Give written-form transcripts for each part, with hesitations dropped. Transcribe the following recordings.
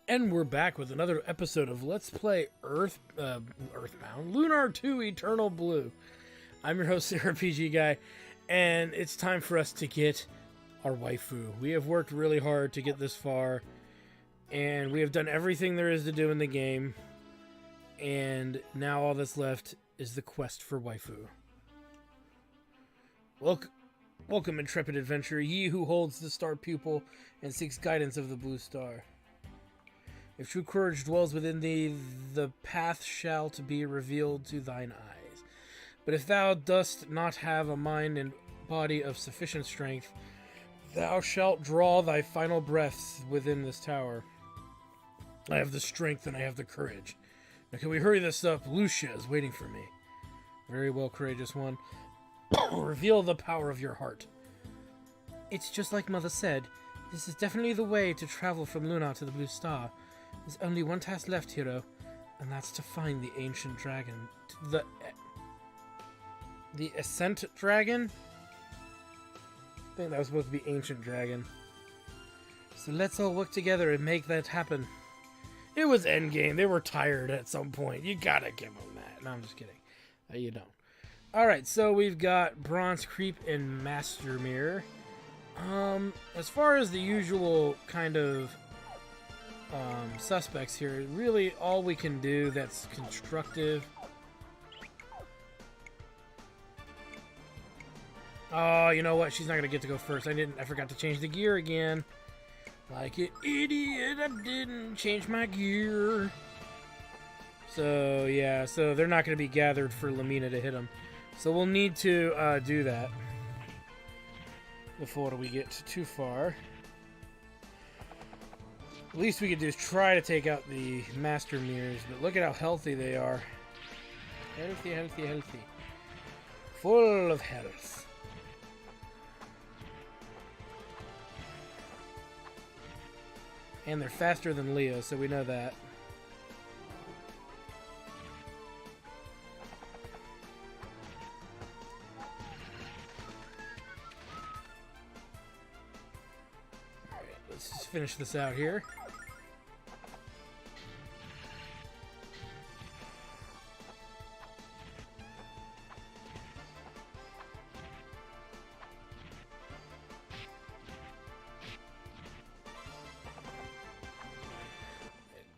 And we're back with another episode of Let's Play Earthbound Lunar 2 Eternal Blue. I'm your host, RPG Guy, and it's time for us to get our waifu. We have worked really hard to get this far, and we have done everything there is to do in the game, and now all that's left is the quest for waifu. Welcome, intrepid adventurer, ye who holds the star pupil and seeks guidance of the blue star. If true courage dwells within thee, the path shall be revealed to thine eyes. But if thou dost not have a mind and body of sufficient strength, thou shalt draw thy final breaths within this tower. I have the strength and I have the courage. Now can we hurry this up? Lucia is waiting for me. Very well, courageous one. Reveal the power of your heart. It's just like Mother said. This is definitely the way to travel from Lunar to the Blue Star. There's only one task left, Hiro, and that's to find the ancient dragon. The Ascent Dragon? I think that was supposed to be Ancient Dragon. So let's all work together and make that happen. It was Endgame. They were tired at some point. You gotta give them that. No, I'm just kidding. You don't. Alright, so we've got Bronze Creep and Master Mirror. As far as the usual kind of suspects here, really all we can do that's constructive. Oh, you know what? She's not gonna get to go first. I forgot to change the gear again. Like an idiot, I didn't change my gear. So yeah, so they're not gonna be gathered for Lamina to hit them. So we'll need to do that before we get too far. The least we could do is try to take out the Master Mirrors, but look at how healthy they are. Healthy, healthy, healthy. Full of health. And they're faster than Leo, so we know that. Alright, let's just finish this out here.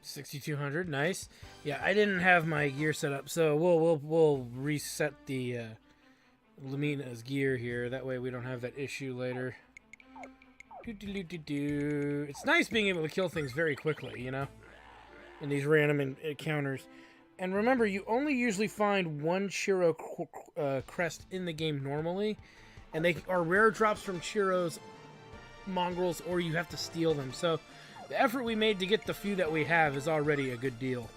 $6,200, nice. Yeah, I didn't have my gear set up, so we'll reset the Lamina's gear here. That way we don't have that issue later. It's nice being able to kill things very quickly, you know, in these random encounters. And remember, you only usually find one Hiro crest in the game normally, and they are rare drops from Chiro's mongrels, or you have to steal them. So the effort we made to get the few that we have is already a good deal.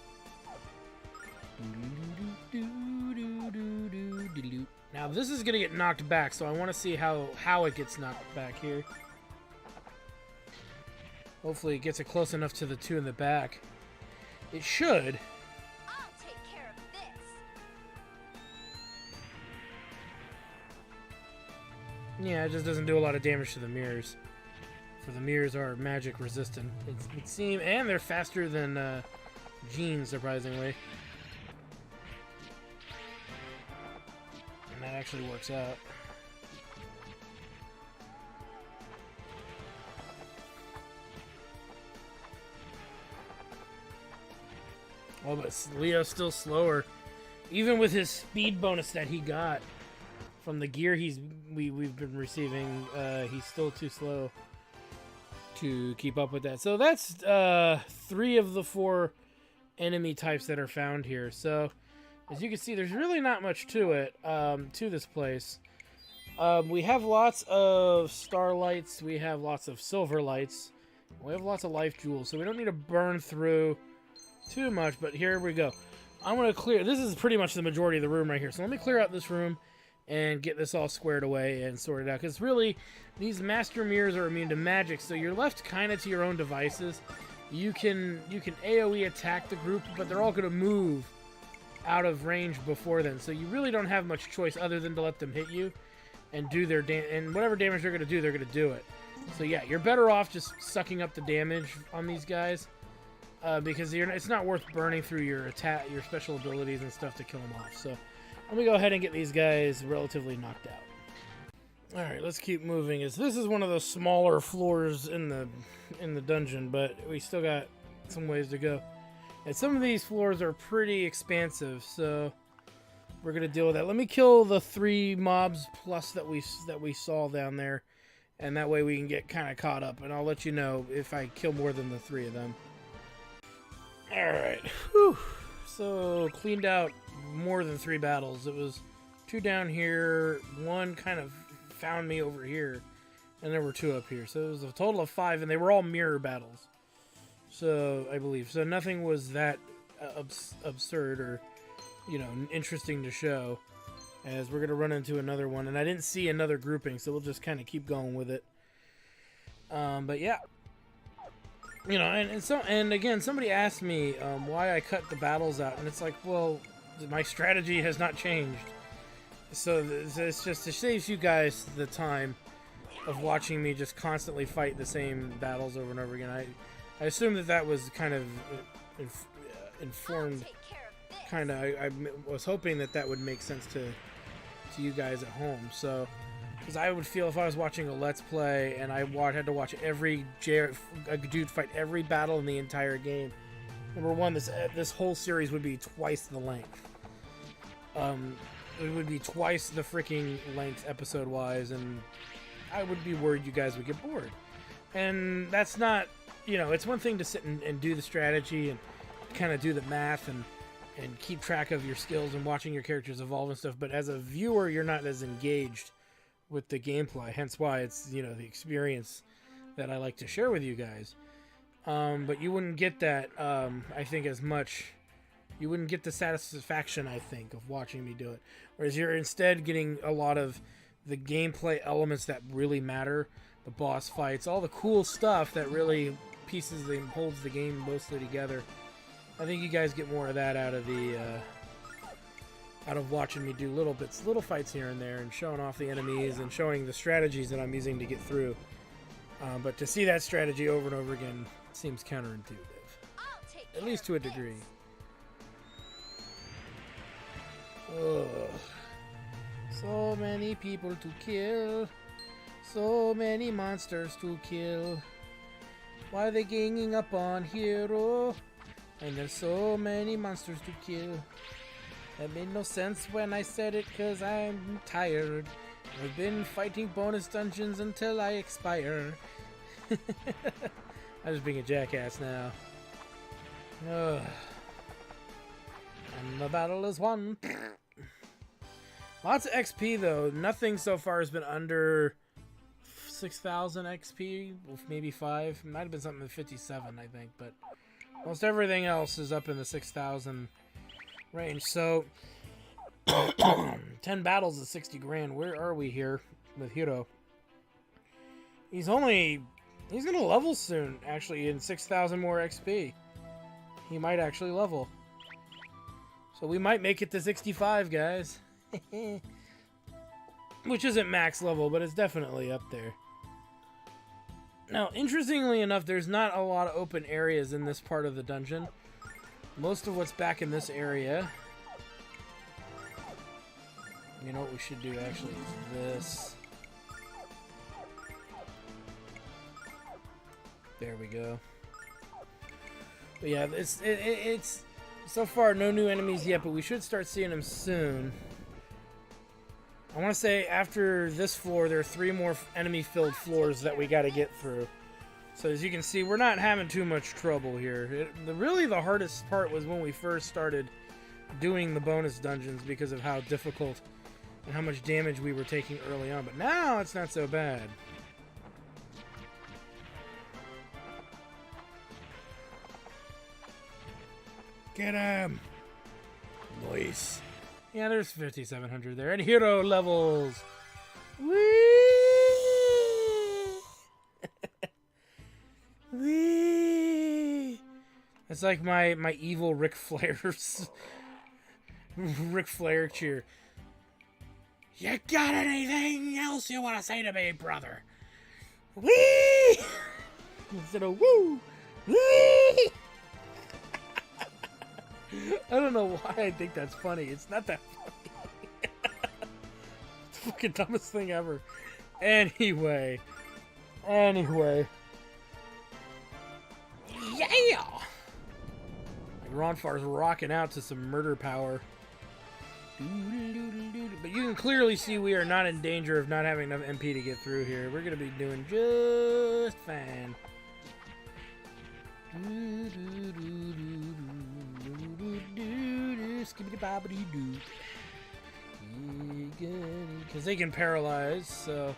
Now this is going to get knocked back, so I want to see how it gets knocked back here. Hopefully it gets it close enough to the two in the back. It should. I'll take care of this. Yeah, it just doesn't do a lot of damage to the mirrors. For the mirrors are magic resistant, it would seem, and they're faster than Jean, surprisingly. And that actually works out. Oh, but Leo's still slower. Even with his speed bonus that he got from the gear we've been receiving, he's still too slow to keep up with that. So that's 3 of the 4 enemy types that are found here. So as you can see, there's really not much to it, to this place. We have lots of starlights, we have lots of silver lights, we have lots of life jewels, so we don't need to burn through too much, but here we go. I'm going to clear, this is pretty much the majority of the room right here, so let me clear out this room and get this all squared away and sorted out. Because really, these Master Mirrors are immune to magic, so you're left kind of to your own devices. You can AoE attack the group, but they're all going to move out of range before then. So you really don't have much choice other than to let them hit you and do their and whatever damage they're going to do it. So yeah, you're better off just sucking up the damage on these guys because it's not worth burning through your attack, your special abilities and stuff to kill them off. So let me go ahead and get these guys relatively knocked out. All right, let's keep moving. This is one of the smaller floors in the dungeon, but we still got some ways to go. And some of these floors are pretty expansive, so we're gonna deal with that. Let me kill the 3 mobs plus that we saw down there, and that way we can get kind of caught up. And I'll let you know if I kill more than the 3 of them. All right, whew. So cleaned out more than 3 battles. It was 2 down here, 1 kind of found me over here, and there were 2 up here. So it was a total of 5, and they were all mirror battles. So I believe so. Nothing was that absurd or, you know, interesting to show. As we're gonna run into another one, and I didn't see another grouping, so we'll just kind of keep going with it. But yeah, you know, and again, somebody asked me why I cut the battles out, and it's like, well, my strategy has not changed. So it's just, it saves you guys the time of watching me just constantly fight the same battles over and over again. I assume that was kind of informed. Kind of, I was hoping that would make sense to you guys at home. So, because I would feel if I was watching a Let's Play and I had to watch every dude fight every battle in the entire game. Number one, this whole series would be twice the length. It would be twice the freaking length episode-wise, and I would be worried you guys would get bored. And that's not, you know, it's one thing to sit and do the strategy and kind of do the math and keep track of your skills and watching your characters evolve and stuff, but as a viewer, you're not as engaged with the gameplay, hence why it's, you know, the experience that I like to share with you guys. But you wouldn't get that, I think, as much. You wouldn't get the satisfaction, I think, of watching me do it. Whereas you're instead getting a lot of the gameplay elements that really matter, the boss fights, all the cool stuff that really holds the game mostly together. I think you guys get more of that out of watching me do little fights here and there, and showing off the enemies and showing the strategies that I'm using to get through. But to see that strategy over and over again seems counterintuitive, at least to a degree. Ugh. So many people to kill, so many monsters to kill. Why are they ganging up on Hiro? And there's so many monsters to kill. That made no sense when I said it, cause I'm tired. I've been fighting bonus dungeons until I expire. I'm just being a jackass now. Ugh. And the battle is won. Lots of XP though. Nothing so far has been under 6,000 XP. Maybe 5. Might have been something with 57, I think. But most everything else is up in the 6,000 range. So 10 battles is 60 grand. Where are we here with Hiro? He's gonna level soon, actually, in 6,000 more XP. He might actually level. So we might make it to 65, guys. Which isn't max level, but it's definitely up there. Now, interestingly enough, there's not a lot of open areas in this part of the dungeon. Most of what's back in this area... You know what we should do, actually, is this. There we go. But yeah, it's so far no new enemies yet, but we should start seeing them soon. I want to say after this floor, there are 3 more enemy-filled floors that we got to get through. So as you can see, we're not having too much trouble here. Really, the hardest part was when we first started doing the bonus dungeons because of how difficult and how much damage we were taking early on. But now it's not so bad. Get him! Nice. Yeah, there's 5,700 there. And Hiro levels! Whee! Whee! It's like my evil Ric Flair's... Ric Flair cheer. You got anything else you want to say to me, brother? Whee! Instead of woo! Whee! I don't know why I think that's funny. It's not that funny. It's the fucking dumbest thing ever. Anyway. Yeah! Like Ronfar's rocking out to some murder power. But you can clearly see we are not in danger of not having enough MP to get through here. We're going to be doing just fine. Because they can paralyze, so,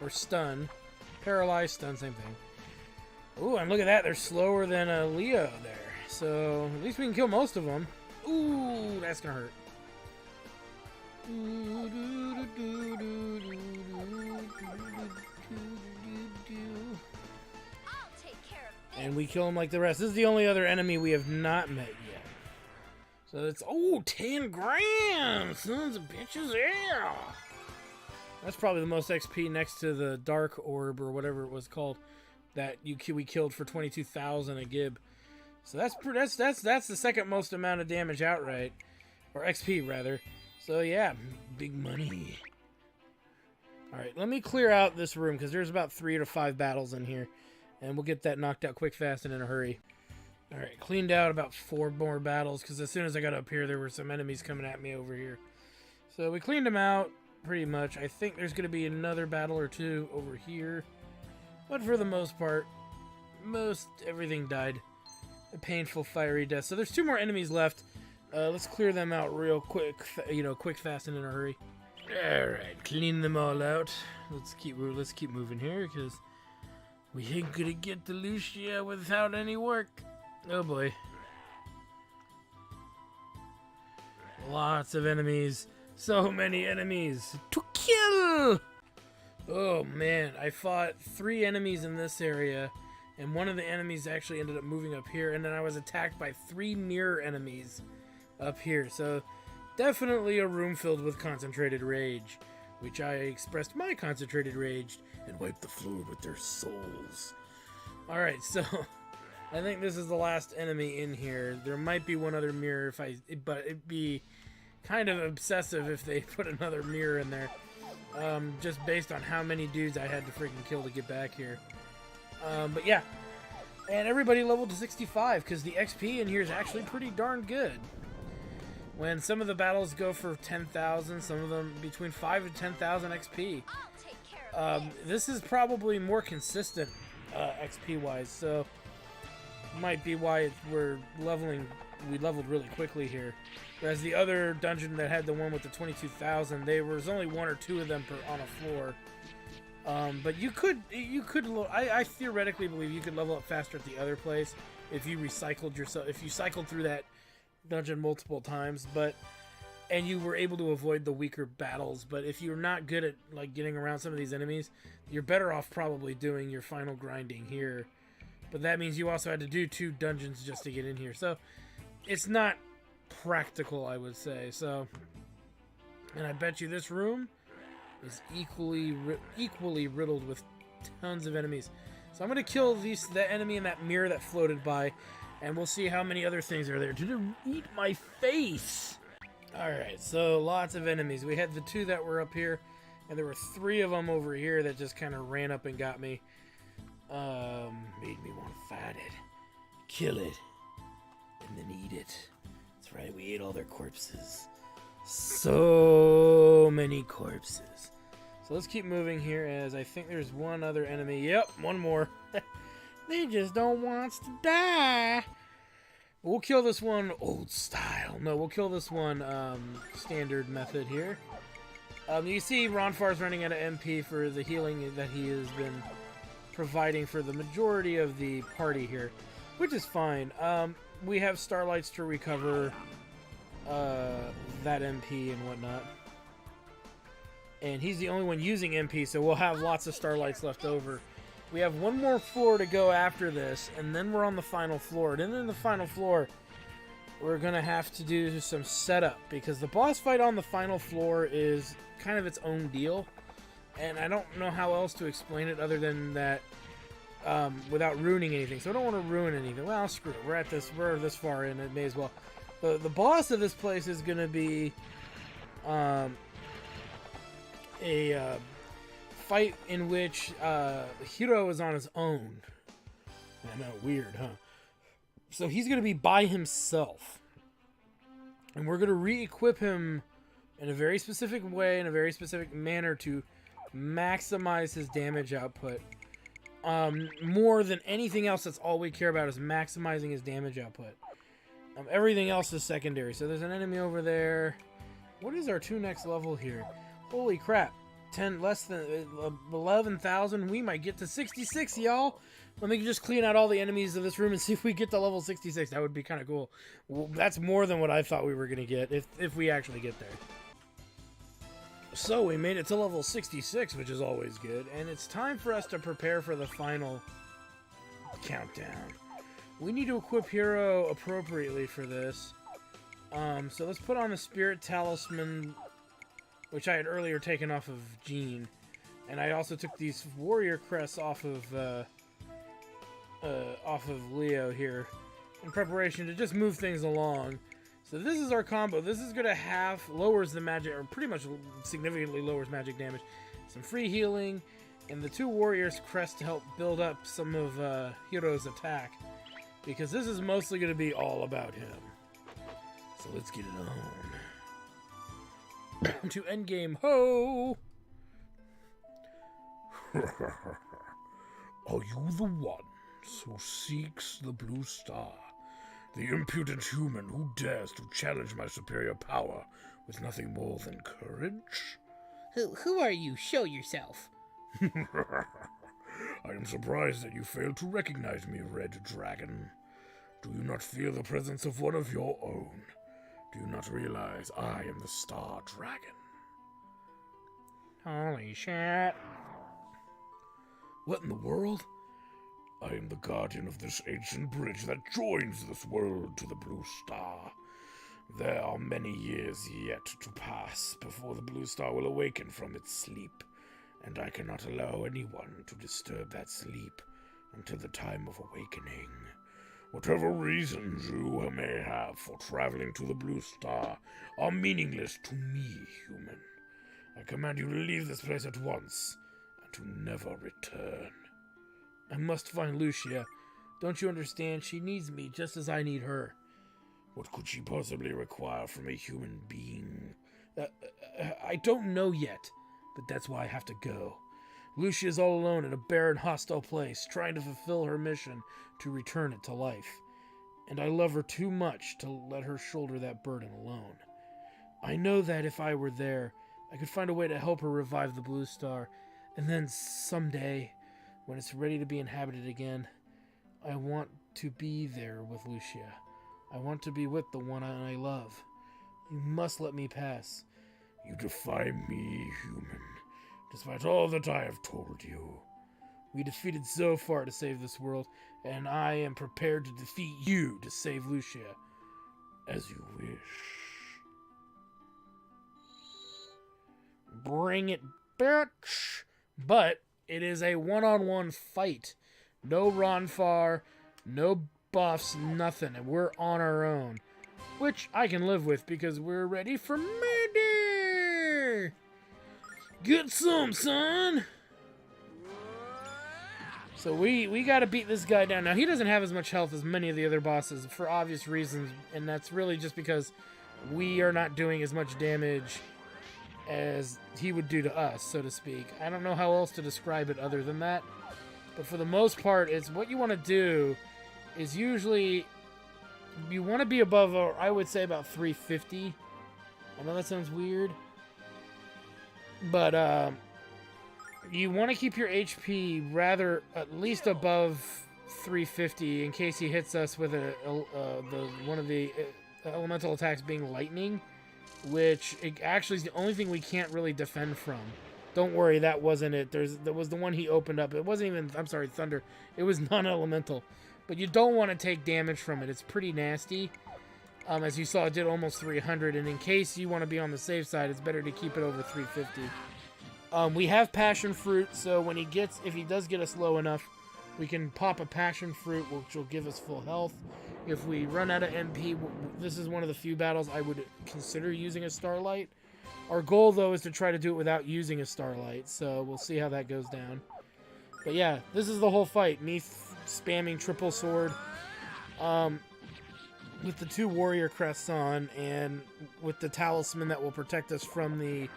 or stun. Paralyze, stun, same thing. Ooh, and look at that, they're slower than Leo there. So, at least we can kill most of them. Ooh, that's gonna hurt. I'll take care of this. And we kill him like the rest. This is the only other enemy we have not met yet. So it's, oh, 10 grand! Sons of bitches, yeah! That's probably the most XP next to the Dark Orb or whatever it was called that we killed for 22,000 a gib. So that's the second most amount of damage outright, or XP rather. So yeah, big money. All right, let me clear out this room because there's about 3 to 5 battles in here, and we'll get that knocked out quick, fast, and in a hurry. All right, cleaned out about 4 more battles because as soon as I got up here, there were some enemies coming at me over here. So we cleaned them out pretty much. I think there's going to be another battle or 2 over here, but for the most part, everything died. A painful, fiery death. So there's 2 more enemies left. Let's clear them out real quick, quick, fast, and in a hurry. All right, clean them all out. Let's keep moving here because we ain't gonna get to Lucia without any work. Oh boy, lots of enemies. So many enemies to kill. Oh man, I fought 3 enemies in this area, and one of the enemies actually ended up moving up here, and then I was attacked by 3 mirror enemies up here. So definitely a room filled with concentrated rage, which I expressed my concentrated rage and wiped the floor with their souls. Alright, so I think this is the last enemy in here. There might be one other mirror but it'd be kind of obsessive if they put another mirror in there. Just based on how many dudes I had to freaking kill to get back here. But yeah, and everybody leveled to 65 because the XP in here is actually pretty darn good. When some of the battles go for 10,000, some of them between 5 and 10,000 XP. I'll take care of This is probably more consistent XP wise, so might be why we leveled really quickly here. Whereas the other dungeon that had the one with the 22,000, there was only 1 or 2 of them on a floor. But I theoretically believe you could level up faster at the other place if you cycled through that dungeon multiple times, and you were able to avoid the weaker battles. But if you're not good at like getting around some of these enemies, you're better off probably doing your final grinding here. But that means you also had to do 2 dungeons just to get in here, so it's not practical, I would say. So, and I bet you this room is equally riddled with tons of enemies. So I'm gonna kill that enemy in that mirror that floated by, and we'll see how many other things are there to eat my face. Alright, so lots of enemies. We had the 2 that were up here, and there were 3 of them over here that just kind of ran up and got me. Made me want to fight it. Kill it. And then eat it. That's right, we ate all their corpses. So many corpses. So let's keep moving here, as I think there's one other enemy. Yep, one more. They just don't want us to die. We'll kill this one old style. No, we'll kill this one standard method here. You see Ronfar's running out of MP for the healing that he has been providing for the majority of the party here, which is fine. We have starlights to recover that MP and whatnot. And he's the only one using MP, so we'll have lots of starlights left over. We have 1 more floor to go after this, and then we're on the final floor. And then in the final floor, we're going to have to do some setup, because the boss fight on the final floor is kind of its own deal. And I don't know how else to explain it other than that without ruining anything. So I don't want to ruin anything. Well, screw it. We're this far in, it may as well. The boss of this place is going to be a fight in which Hiro is on his own. I know, weird, huh? So he's going to be by himself. And we're going to re-equip him in a very specific way, in a very specific manner to maximize his damage output. More than anything else, that's all we care about is maximizing his damage output. Everything else is secondary. So there's an enemy over there. What is our 2 next level here? Holy crap. 10 less than 11,000. We might get to 66, y'all. Let me just clean out all the enemies of this room and see if we get to level 66. That would be kind of cool. Well, that's more than what I thought we were going to get if we actually get there. So we made it to level 66, which is always good. And it's time for us to prepare for the final countdown. We need to equip Hiro appropriately for this. So let's put on the Spirit Talisman, which I had earlier taken off of Jean. And I also took these Warrior Crests off of Leo here in preparation to just move things along. So this is our combo. This is going to lowers the magic, or pretty much significantly lowers magic damage. Some free healing, and the 2 Warriors Crest to help build up some of Hiro's attack. Because this is mostly going to be all about him. So let's get it on. To endgame, ho! Are you the one who seeks the blue star? The impudent human who dares to challenge my superior power with nothing more than courage? Who are you? Show yourself. I am surprised that you failed to recognize me, Red Dragon. Do you not feel the presence of one of your own? Do you not realize I am the Star Dragon? Holy shit. What in the world? I am the guardian of this ancient bridge that joins this world to the Blue Star. There are many years yet to pass before the Blue Star will awaken from its sleep, and I cannot allow anyone to disturb that sleep until the time of awakening. Whatever reasons you may have for traveling to the Blue Star are meaningless to me, human. I command you to leave this place at once, and to never return. I must find Lucia. Don't you understand? She needs me just as I need her. What could she possibly require from a human being? I don't know yet, but that's why I have to go. Lucia is all alone in a barren, hostile place, trying to fulfill her mission to return it to life. And I love her too much to let her shoulder that burden alone. I know that if I were there, I could find a way to help her revive the Blue Star, and then someday, when it's ready to be inhabited again, I want to be there with Lucia. I want to be with the one I love. You must let me pass. You defy me, human, despite all that I have told you. We defeated Zophar to save this world, and I am prepared to defeat you to save Lucia. As you wish. Bring it, bitch! But it is a one-on-one fight. No Ronfar, no buffs, nothing. And we're on our own. Which I can live with because we're ready for murder! Get some, son! So we gotta beat this guy down. Now, he doesn't have as much health as many of the other bosses for obvious reasons. And that's really just because we are not doing as much damage as he would do to us, so to speak. I don't know how else to describe it other than that. But for the most part, it's what you want to do is usually you want to be above, or I would say about 350. I know that sounds weird. But you want to keep your HP rather at least above 350 in case he hits us with one of the elemental attacks being lightning. Which actually is the only thing we can't really defend from. Don't worry, that wasn't it. That was the one he opened up. It wasn't even, I'm sorry, thunder. It was non-elemental. But you don't want to take damage from it. It's pretty nasty. As you saw, it did almost 300. And in case you want to be on the safe side, it's better to keep it over 350. We have passion fruit, so when if he does get us low enough, We can pop a passion fruit, which will give us full health. If we run out of MP, this is one of the few battles I would consider using a Starlight. Our goal, though, is to try to do it without using a Starlight, so we'll see how that goes down. But yeah, this is the whole fight. Me spamming triple sword with the 2 warrior crests on, and with the talisman that will protect us from the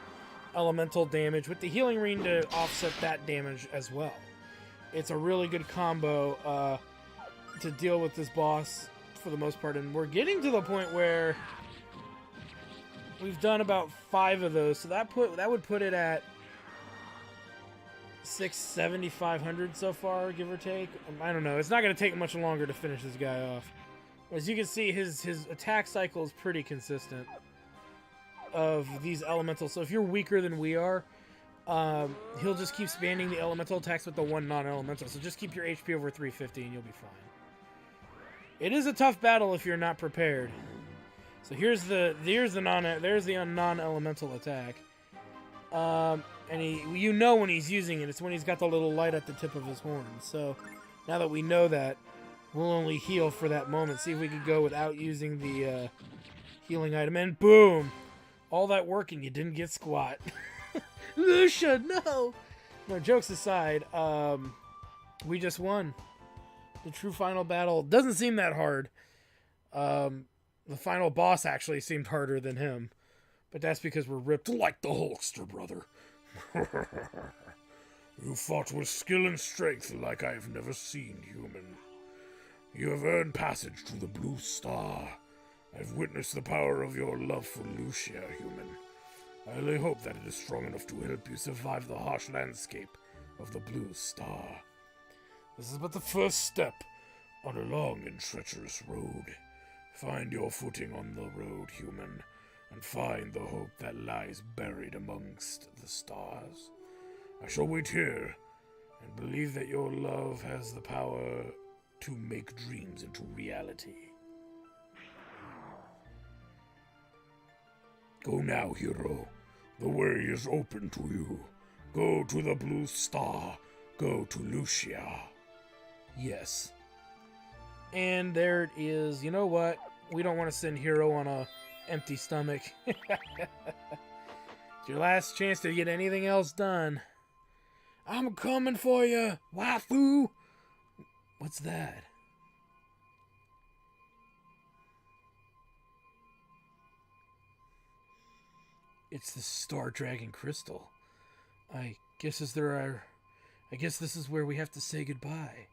elemental damage, with the healing ring to offset that damage as well. It's a really good combo to deal with this boss for the most part, and we're getting to the point where we've done about 5 of those, so that would put it at 7,500 so far, give or take. I don't know. It's not going to take much longer to finish this guy off. As you can see, his attack cycle is pretty consistent of these elementals. So if you're weaker than we are, he'll just keep spamming the elemental attacks with the 1 non-elemental. So just keep your HP over 350 and you'll be fine. It is a tough battle if you're not prepared. So there's the non-elemental attack. And you know when he's using it. It's when he's got the little light at the tip of his horn. So now that we know that, we'll only heal for that moment. See if we can go without using the healing item. And boom! All that work and you didn't get squat. Lucia, no! No, jokes aside, we just won. The true final battle doesn't seem that hard. The final boss actually seemed harder than him. But that's because we're ripped like the Hulkster, brother. You fought with skill and strength like I have never seen, human. You have earned passage to the Blue Star. I've witnessed the power of your love for Lucia, human. I only hope that it is strong enough to help you survive the harsh landscape of the Blue Star. This is but the first step on a long and treacherous road. Find your footing on the road, human, and find the hope that lies buried amongst the stars. I shall wait here, and believe that your love has the power to make dreams into reality. Go now, Hiro. The way is open to you. Go to the Blue Star. Go to Lucia. Yes. And there it is. You know what? We don't want to send Hiro on a empty stomach. It's your last chance to get anything else done. I'm coming for you, waifu. What's that? It's the Star Dragon Crystal. I guess this is where we have to say goodbye.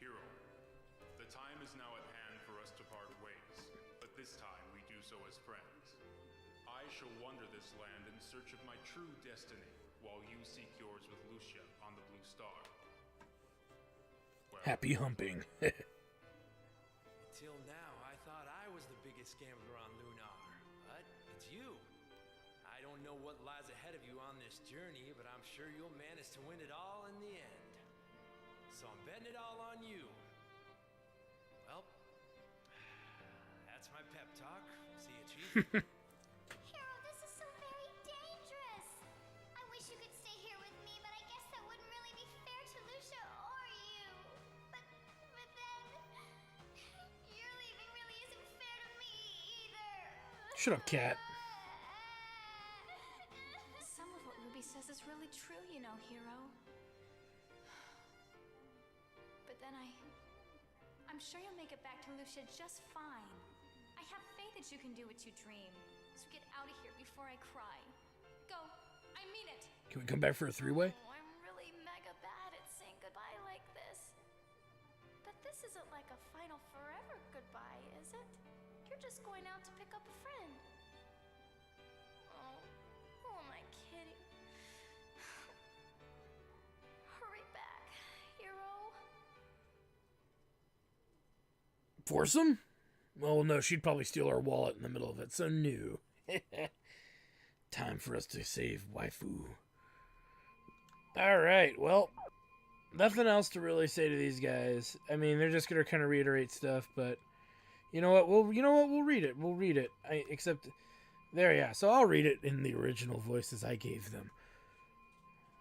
Hiro, the time is now at hand for us to part ways, but this time we do so as friends. I shall wander this land in search of my true destiny, while you seek yours with Lucia on the Blue Star. Well, Happy humping. Until now, I thought I was the biggest gambler on Lunar, but it's you. I don't know what lies ahead of you on this journey, but I'm sure you'll manage to win it all in the end. So I'm betting it all on you. Well, that's my pep talk. See you, Chief. Hiro, this is so very dangerous. I wish you could stay here with me, but I guess that wouldn't really be fair to Lucia or you. But then, your leaving really isn't fair to me either. Shut up, cat. Some of what Ruby says is really true, you know, Hiro. But then I'm sure you'll make it back to Lucia just fine. I have faith that you can do what you dream. So get out of here before I cry. Go. I mean it. Can we come back for a 3-way? Oh, I'm really mega bad at saying goodbye like this. But this isn't like a final forever goodbye, is it? You're just going out to pick up a friend. Oh, who am I kidding? Hurry back, Hiro. Force him? Well, no, she'd probably steal our wallet in the middle of it, so no. Time for us to save waifu. Alright, well, nothing else to really say to these guys. I mean, they're just going to kind of reiterate stuff, but, You know what? We'll read it. We'll read it. Except there, yeah. So I'll read it in the original voices I gave them.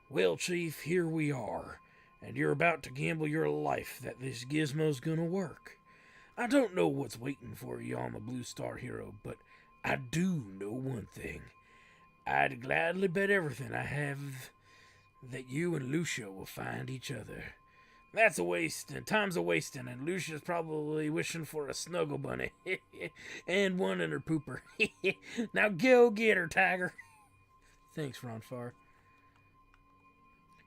Well, Chief, here we are, and you're about to gamble your life that this gizmo's gonna work. I don't know what's waiting for you on the Blue Star, Hero, but I do know one thing. I'd gladly bet everything I have that you and Lucia will find each other. That's a waste, and time's a wasting, and Lucia's probably wishing for a snuggle bunny. And one in her pooper. Now go get her, Tiger. Thanks, Ronfar.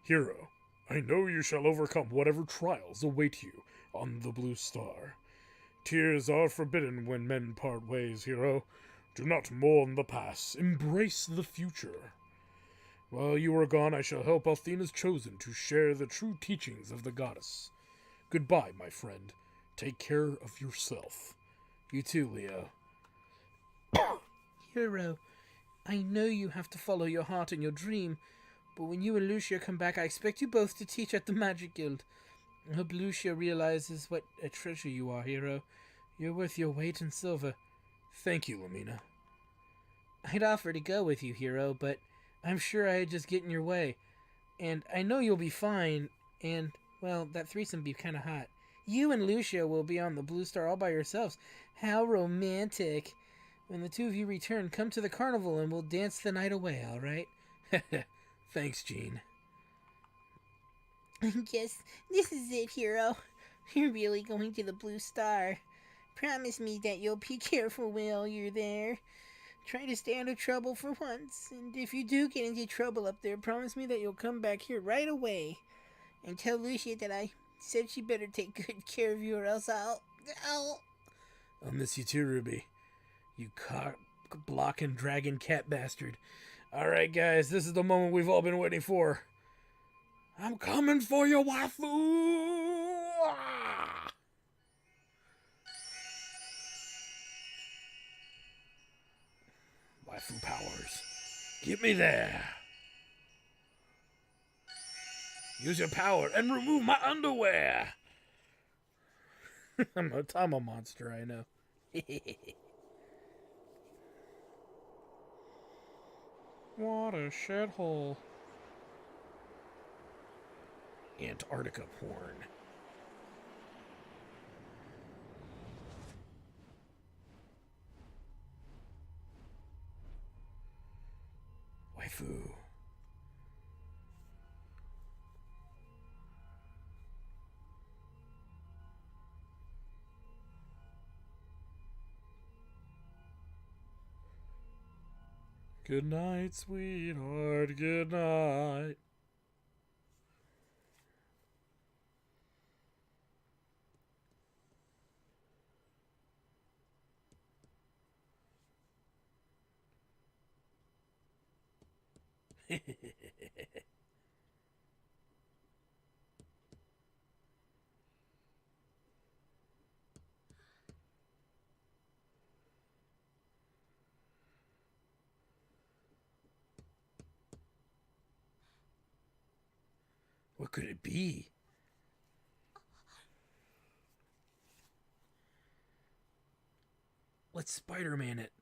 Hero, I know you shall overcome whatever trials await you on the Blue Star. Tears are forbidden when men part ways, Hero. Do not mourn the past. Embrace the future. While you are gone, I shall help Athena's chosen to share the true teachings of the goddess. Goodbye, my friend. Take care of yourself. You too, Leo. Hero, I know you have to follow your heart and your dream, but when you and Lucia come back, I expect you both to teach at the Magic Guild. I hope Lucia realizes what a treasure you are, Hero. You're worth your weight in silver. Thank you, Lamina. I'd offer to go with you, Hero, but I'm sure I'd just get in your way. And I know you'll be fine, and, well, that threesome be kinda hot. You and Lucia will be on the Blue Star all by yourselves. How romantic. When the two of you return, come to the carnival and we'll dance the night away, alright? Thanks, Jean. I guess this is it, Hero. You're really going to the Blue Star. Promise me that you'll be careful while you're there. Try to stay out of trouble for once, and if you do get into trouble up there, promise me that you'll come back here right away. And tell Lucia that I said she better take good care of you or else I'll... I'll miss you too, Ruby. You cock-blocking dragon cat bastard. Alright, guys, this is the moment we've all been waiting for. I'm coming for you, waifu! Ah! Waifu powers. Get me there. Use your power and remove my underwear. I'm a monster, I know. What a shithole. Antarctica porn. Waifu. Good night, sweetheart. Good night. What could it be? Let's Spider-Man it.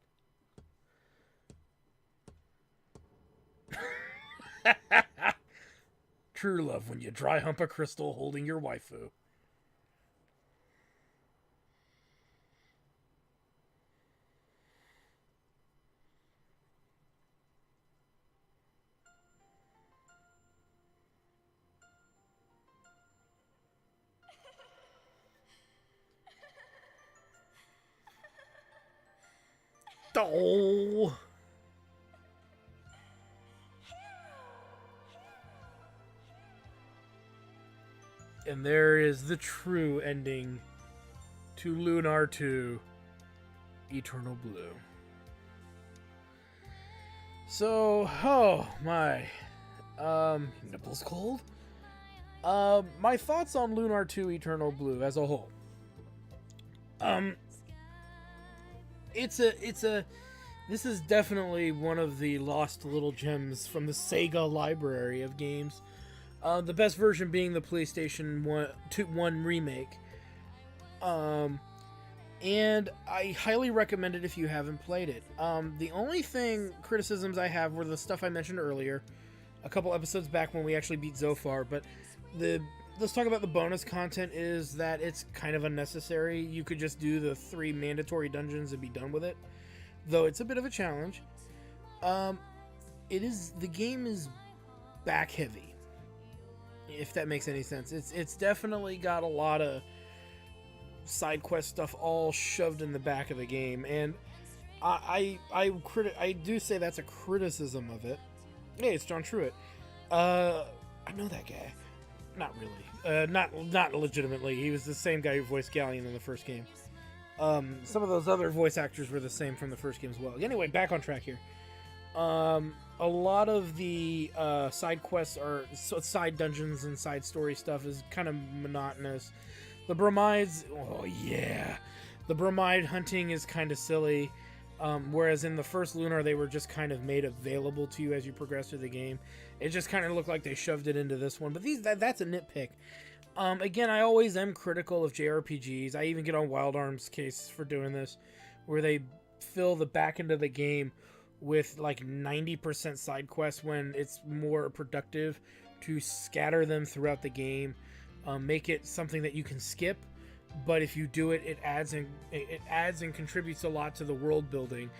True love when you dry hump a crystal holding your waifu. Oh. And there is the true ending to Lunar 2 Eternal Blue. So, oh my. Nipples cold? My thoughts on Lunar 2 Eternal Blue as a whole. This is definitely one of the lost little gems from the Sega library of games. The best version being the PlayStation 1 remake. and I highly recommend it if you haven't played it. The only criticisms I have were the stuff I mentioned earlier, a couple episodes back when we actually beat Zophar, but let's talk about the bonus content is that it's kind of unnecessary. You could just do the 3 mandatory dungeons and be done with it, though it's a bit of a challenge. The game is back heavy, if that makes any sense. It's definitely got a lot of side quest stuff all shoved in the back of the game, and I do say that's a criticism of it. Hey, it's John Truitt. I know that guy. Not really. Not legitimately. He was the same guy who voiced Galleon in the first game. Some of those other voice actors were the same from the first game as well. Anyway, back on track here. A lot of the side quests side dungeons and side story stuff is kind of monotonous. The bromides, oh yeah, the bromide hunting is kind of silly. Whereas in the first Lunar, they were just kind of made available to you as you progress through the game. It just kind of looked like they shoved it into this one, but that's a nitpick. Again, I always am critical of JRPGs. I even get on Wild Arms' case for doing this, where they fill the back end of the game with like 90% side quests when it's more productive to scatter them throughout the game, make it something that you can skip. But if you do it, it adds and contributes a lot to the world building.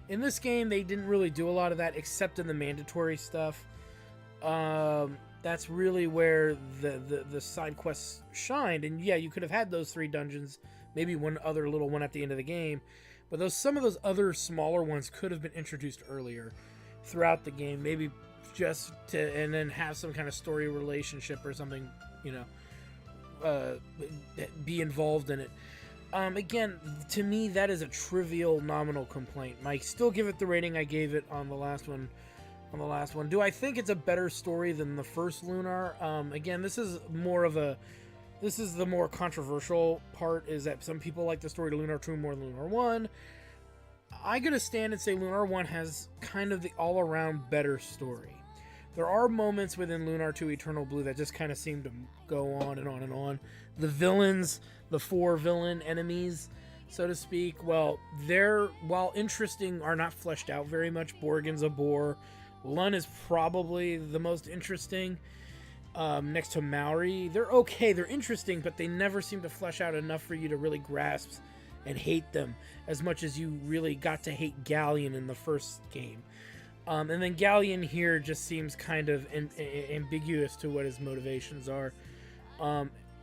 In this game, they didn't really do a lot of that, except in the mandatory stuff. That's really where the side quests shined. And yeah, you could have had those 3 dungeons, maybe one other little one at the end of the game. But some of those other smaller ones could have been introduced earlier throughout the game, maybe just and then have some kind of story relationship or something, be involved in it. Again, to me, that is a trivial, nominal complaint. I still give it the rating I gave it on the last one. Do I think it's a better story than the first Lunar? Again, this is the more controversial part, is that some people like the story to Lunar 2 more than Lunar 1. I gotta stand and say Lunar 1 has kind of the all-around better story. There are moments within Lunar 2 Eternal Blue that just kind of seem to go on and on and on. The villains, the 4 villain enemies, so to speak, while interesting, are not fleshed out very much. Borgen's a bore. Lun is probably the most interesting. Next to Maori, they're okay, they're interesting, but they never seem to flesh out enough for you to really grasp and hate them as much as you really got to hate Galleon in the first game. And then Galleon here just seems kind of ambiguous to what his motivations are.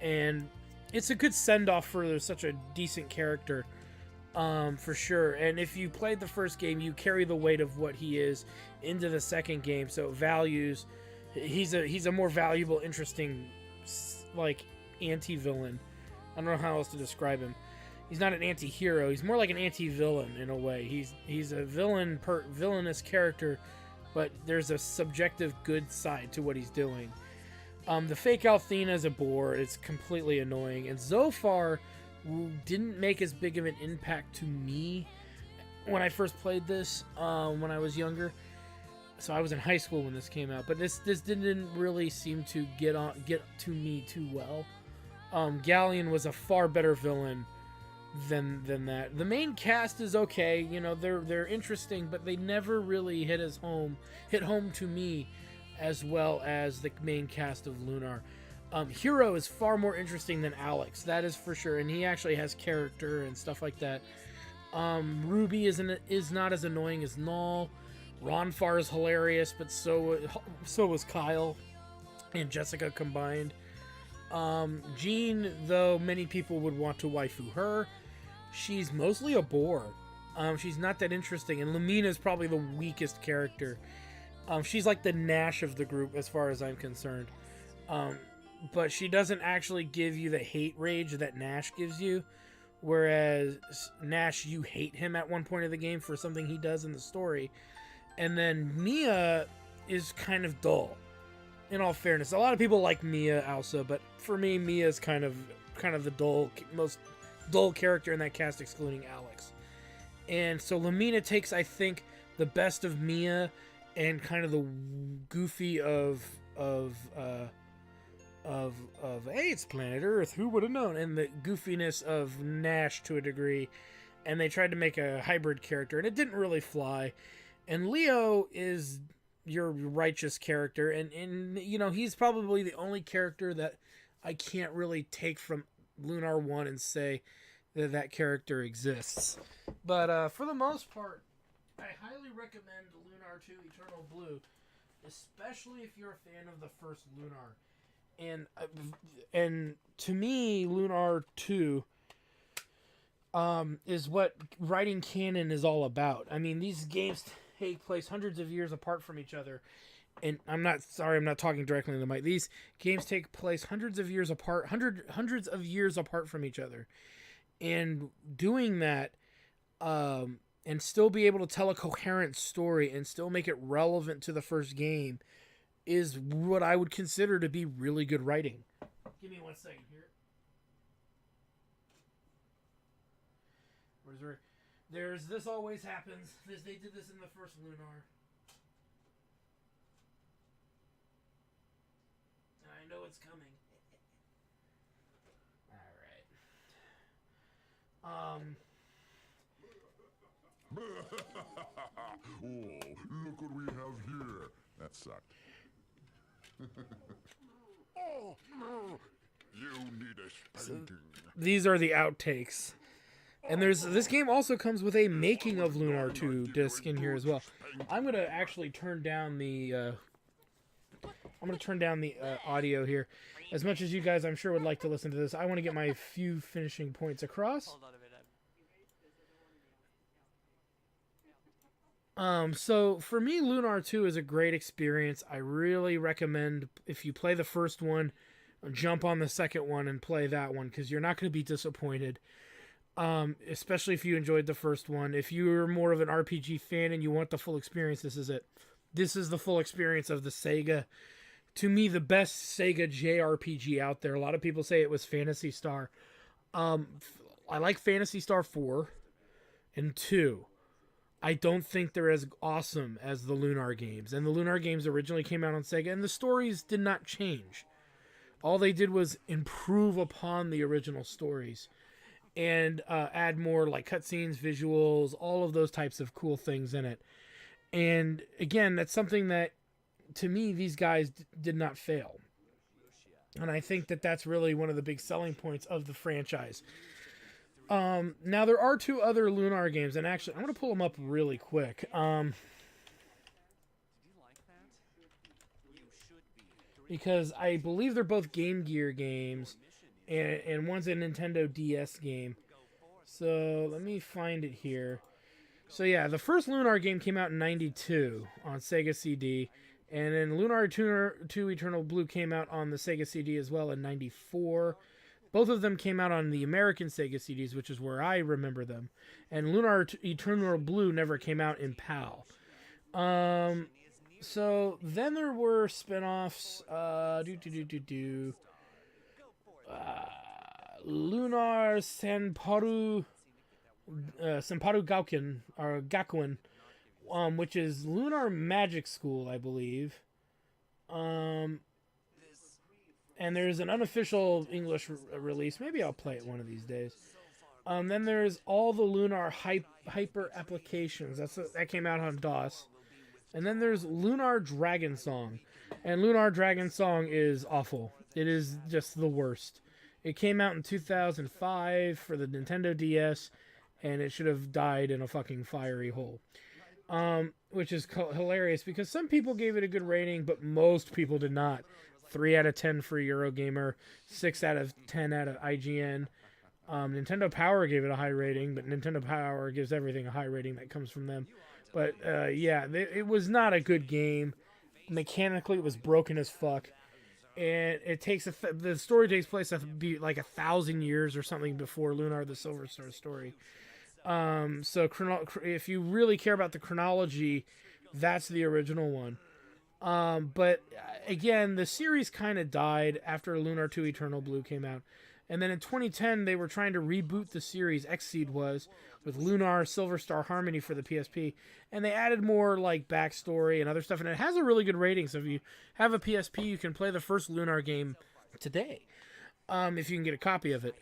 And it's a good send-off for such a decent character, for sure. And if you played the first game, you carry the weight of what he is into the second game, so he's a more valuable, interesting, like, anti-villain. I don't know how else to describe him. He's not an anti-hero. He's more like an anti-villain in a way. He's a villainous character, but there's a subjective good side to what he's doing. The fake Althena is a bore. It's completely annoying. And Zophar didn't make as big of an impact to me when I first played this, when I was younger. So I was in high school when this came out, but this didn't really seem to get to me too well. Galleon was a far better villain than that. The main cast is okay, they're interesting, but they never really hit home to me as well as the main cast of Lunar. Hiro is far more interesting than Alex, that is for sure, and he actually has character and stuff like that. Ruby is not as annoying as Null. Ronfar is hilarious, but so was Kyle and Jessica combined. Jean, though many people would want to waifu her, she's mostly a bore. She's not that interesting, and Lumina is probably the weakest character. She's like the Nash of the group as far as I'm concerned. But she doesn't actually give you the hate rage that Nash gives you, whereas Nash, you hate him at one point of the game for something he does in the story. And then Mia is kind of dull, in all fairness. A lot of people like Mia also, but for me, Mia is kind of the most dull character in that cast, excluding Alex. And so Lumina takes, I think, the best of Mia and kind of the goofy of hey, it's planet Earth, who would have known, and the goofiness of Nash to a degree, and they tried to make a hybrid character, and it didn't really fly. And Leo is your righteous character, and you know, he's probably the only character that I can't really take from Lunar 1 and say that that character exists. But for the most part, I highly recommend Lunar 2 Eternal Blue, especially if you're a fan of the first Lunar. And to me, Lunar 2 is what writing canon is all about. I mean, these games take place hundreds of years apart from each other. And I'm not talking directly in the mic. These games take place hundreds of years apart from each other. And doing that, and still be able to tell a coherent story and still make it relevant to the first game is what I would consider to be really good writing. Give me 1 second here. There's This Always Happens. They did this in the first Lunar. And I know it's coming. Alright. Oh, look what we have here. That sucked. Oh, no. You need a spanking. These are the outtakes. And this game also comes with a making of Lunar 2 disc in here as well. I'm going to actually turn down the audio here. As much as you guys, I'm sure, would like to listen to this, I want to get my few finishing points across. So for me, Lunar 2 is a great experience. I really recommend, if you play the first one, jump on the second one and play that one, because you're not going to be disappointed. Especially if you enjoyed the first one. If you're more of an RPG fan and you want the full experience, this is it. This is the full experience of the Sega. To me, the best Sega JRPG out there. A lot of people say it was Phantasy Star. I like Phantasy Star 4 and 2. I don't think they're as awesome as the Lunar games. And the Lunar games originally came out on Sega, and the stories did not change. All they did was improve upon the original stories and add more like cutscenes, visuals, all of those types of cool things in it. And again, that's something that, to me, these guys did not fail. And I think that that's really one of the big selling points of the franchise. Now, there are 2 other Lunar games, and actually, I'm going to pull them up really quick. Because I believe they're both Game Gear games, and one's a Nintendo DS game. So, let me find it here. So, yeah, the first Lunar game came out in 92 on Sega CD, and then Lunar 2 Eternal Blue came out on the Sega CD as well in 94. Both of them came out on the American Sega CDs, which is where I remember them. And Lunar Eternal Blue never came out in PAL. So then there were spin-offs. Lunar Senparu Gakuen, which is Lunar Magic School, I believe. And there's an unofficial English release. Maybe I'll play it one of these days. Then there's all the Lunar Hyper Applications. That came out on DOS. And then there's Lunar Dragon Song. And Lunar Dragon Song is awful. It is just the worst. It came out in 2005 for the Nintendo DS, and it should have died in a fucking fiery hole. Which is hilarious, because some people gave it a good rating, but most people did not. 3 out of 10 for Eurogamer, 6 out of 10 out of IGN. Nintendo Power gave it a high rating, but Nintendo Power gives everything a high rating that comes from them. But yeah, it was not a good game. Mechanically, it was broken as fuck. And it takes the story takes place like 1,000 years or something before Lunar the Silver Star story. So if you really care about the chronology, that's the original one. But again, the series kind of died after Lunar 2 Eternal Blue came out. And then in 2010, they were trying to reboot the series, Xseed was, with Lunar Silver Star Harmony for the PSP. And they added more like backstory and other stuff. And it has a really good rating. So if you have a PSP, you can play the first Lunar game today, if you can get a copy of it.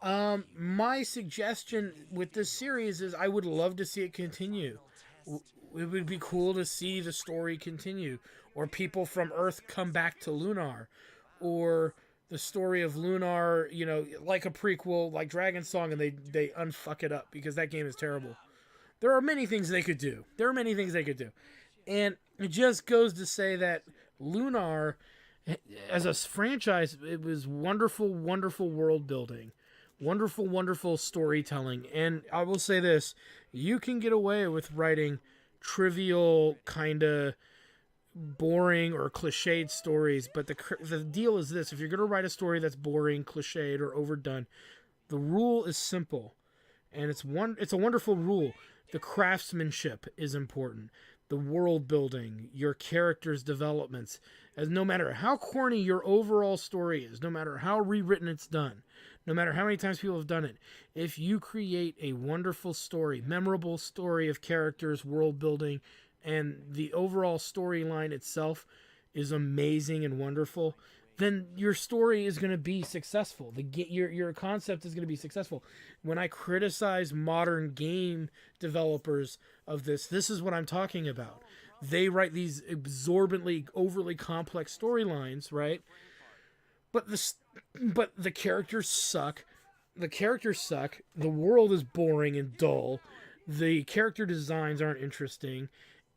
My suggestion with this series is I would love to see it continue. It would be cool to see the story continue, or people from Earth come back to Lunar, or the story of Lunar, you know, like a prequel, like Dragon Song, and they unfuck it up because that game is terrible. There are many things they could do. And it just goes to say that Lunar, as a franchise, it was wonderful, wonderful world building. Wonderful, wonderful storytelling. And I will say this, you can get away with writing trivial, kind of boring or cliched stories, but the deal is this: if you're going to write a story that's boring, cliched, or overdone, the rule is simple, and it's a wonderful rule. The craftsmanship is important, the world building, your characters' developments, as no matter how corny your overall story is, no matter how rewritten it's done, no matter how many times people have done it, if you create a wonderful story, memorable story of characters, world building, and the overall storyline itself is amazing and wonderful, then your story is going to be successful. Your concept is going to be successful. When I criticize modern game developers of this is what I'm talking about. They write these exorbitantly, overly complex storylines, right? But the characters suck. The world is boring and dull. The character designs aren't interesting.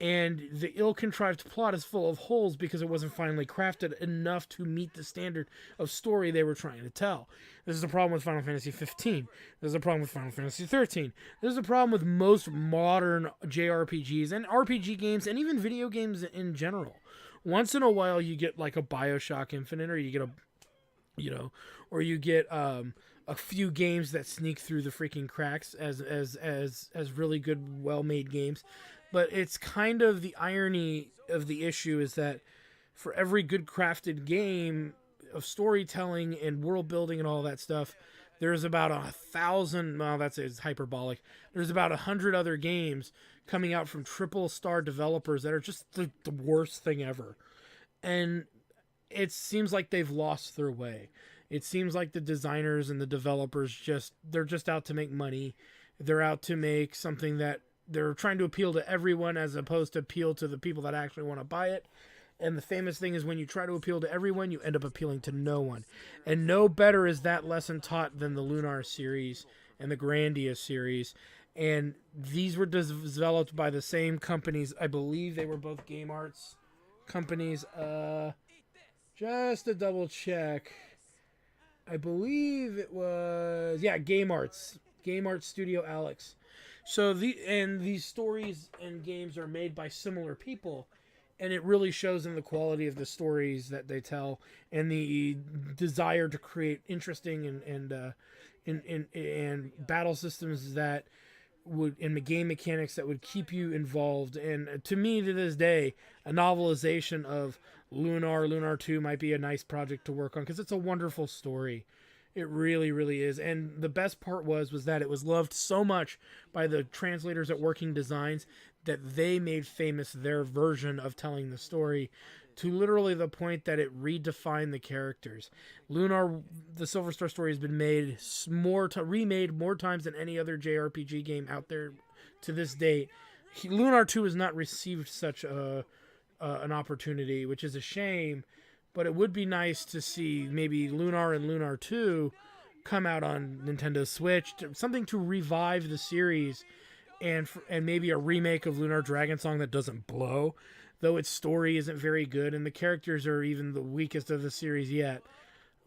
And the ill-contrived plot is full of holes because it wasn't finally crafted enough to meet the standard of story they were trying to tell. This is a problem with Final Fantasy 15. This is a problem with Final Fantasy 13. This is a problem with most modern JRPGs and RPG games and even video games in general. Once in a while you get like a BioShock Infinite, or you get a few games that sneak through the freaking cracks as really good, well-made games. But it's kind of the irony of the issue is that for every good crafted game of storytelling and world building and all that stuff, there's about 1,000, well, it's hyperbolic. There's about 100 other games coming out from triple star developers that are just the worst thing ever. And it seems like they've lost their way. It seems like the designers and the developers they're just out to make money. They're out to make something that they're trying to appeal to everyone as opposed to appeal to the people that actually want to buy it. And the famous thing is when you try to appeal to everyone, you end up appealing to no one. And no better is that lesson taught than the Lunar series and the Grandia series. And these were developed by the same companies. I believe they were both Game Arts companies. Just to double check. I believe it was, Game Arts. Game Arts Studio Alex. So these stories and games are made by similar people, and it really shows in the quality of the stories that they tell and the desire to create interesting and battle systems that would, and the game mechanics that would keep you involved. And to me, to this day, a novelization of Lunar 2 might be a nice project to work on because it's a wonderful story. It really, really is. And the best part was that it was loved so much by the translators at Working Designs that they made famous their version of telling the story to literally the point that it redefined the characters. Lunar, the Silver Star story, has been made remade more times than any other JRPG game out there to this date. Lunar 2 has not received such an opportunity, which is a shame. But it would be nice to see maybe Lunar and Lunar 2 come out on Nintendo Switch, something to revive the series, and maybe a remake of Lunar Dragon Song that doesn't blow, though its story isn't very good and the characters are even the weakest of the series yet.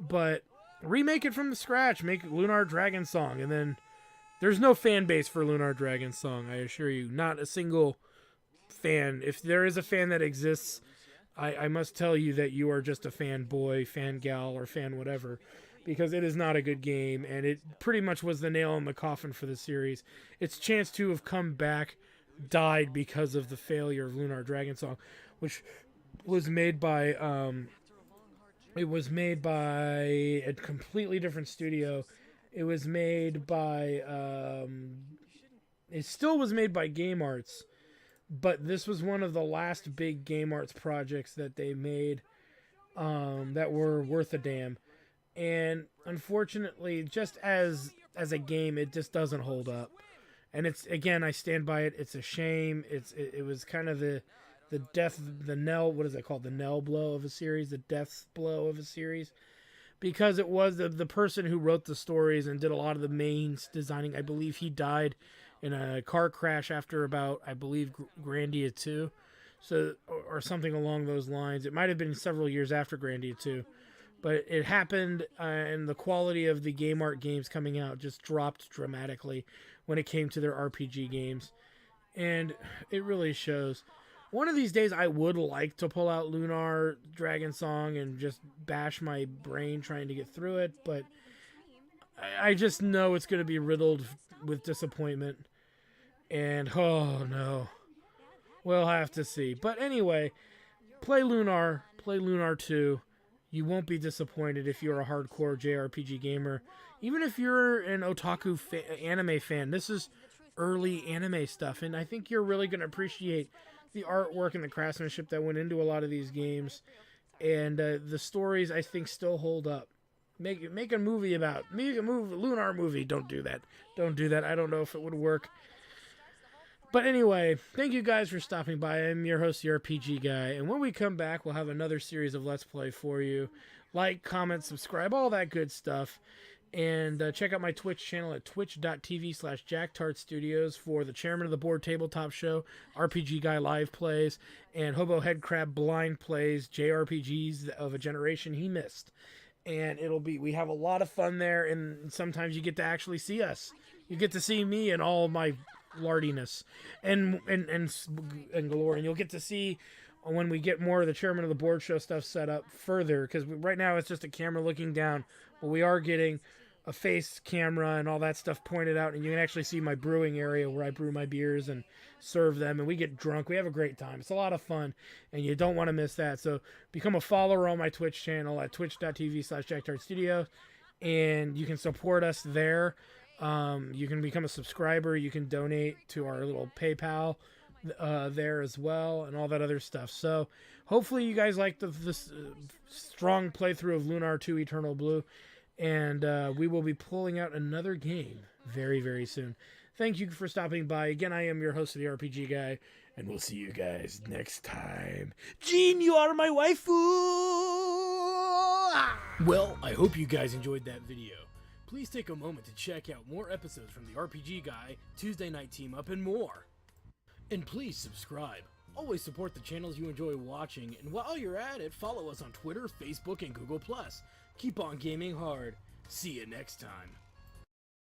But remake it from the scratch, make Lunar Dragon Song, and then there's no fan base for Lunar Dragon Song, I assure you. Not a single fan. If there is a fan that exists, I must tell you that you are just a fanboy, fan gal, or fan whatever, because it is not a good game, and it pretty much was the nail in the coffin for the series. Its chance to have come back died because of the failure of Lunar Dragon Song, which was made by a completely different studio. It was made by it still was made by Game Arts. But this was one of the last big Game Arts projects that they made that were worth a damn. and unfortunately, just as a game, it just doesn't hold up. And it's, again, I stand by it. It's a shame. It was kind of the death, the knell. What is it called? The knell blow of a series, the death blow of a series, because it was the person who wrote the stories and did a lot of the main designing. I believe he died in a car crash after about, I believe, Grandia 2, so or something along those lines. It might have been several years after Grandia 2. But it happened, and the quality of the game art games coming out just dropped dramatically when it came to their RPG games. And it really shows. One of these days, I would like to pull out Lunar Dragon Song and just bash my brain trying to get through it, but I just know it's going to be riddled with disappointment. And, oh no. We'll have to see. But anyway, play Lunar 2. You won't be disappointed if you're a hardcore JRPG gamer. Even if you're an otaku anime fan, this is early anime stuff, and I think you're really going to appreciate the artwork and the craftsmanship that went into a lot of these games. And the stories, I think, still hold up. Make a Lunar movie. Don't do that. Don't do that. I don't know if it would work. But anyway, thank you guys for stopping by. I'm your host, the RPG Guy, and when we come back, we'll have another series of Let's Play for you. Like, comment, subscribe, all that good stuff. And check out my Twitch channel at twitch.tv/JackTartStudios for the Chairman of the Board Tabletop Show, RPG Guy Live Plays, and Hobo Headcrab Blind Plays, JRPGs of a generation he missed. And we have a lot of fun there, and sometimes you get to actually see us. You get to see me and all my lardiness and galore, and you'll get to see when we get more of the Chairman of the Board Show stuff set up further, because right now it's just a camera looking down, but we are getting a face camera and all that stuff pointed out, and you can actually see my brewing area where I brew my beers and serve them, and we get drunk. We have a great time. It's a lot of fun, and you don't want to miss that. So become a follower on my Twitch channel at twitch.tv/JackTartStudios, and you can support us there. You can become a subscriber. You can donate to our little PayPal there as well, and all that other stuff. So hopefully you guys like this strong playthrough of Lunar 2 Eternal Blue, and we will be pulling out another game very, very soon. Thank you for stopping by. Again, I am your host of the RPG Guy, and we'll see you guys next time. Jean, you are my waifu! Well, I hope you guys enjoyed that video. Please take a moment to check out more episodes from the RPG Guy, Tuesday Night Team Up, and more. And please subscribe. Always support the channels you enjoy watching, and while you're at it, follow us on Twitter, Facebook, and Google+. Keep on gaming hard. See you next time.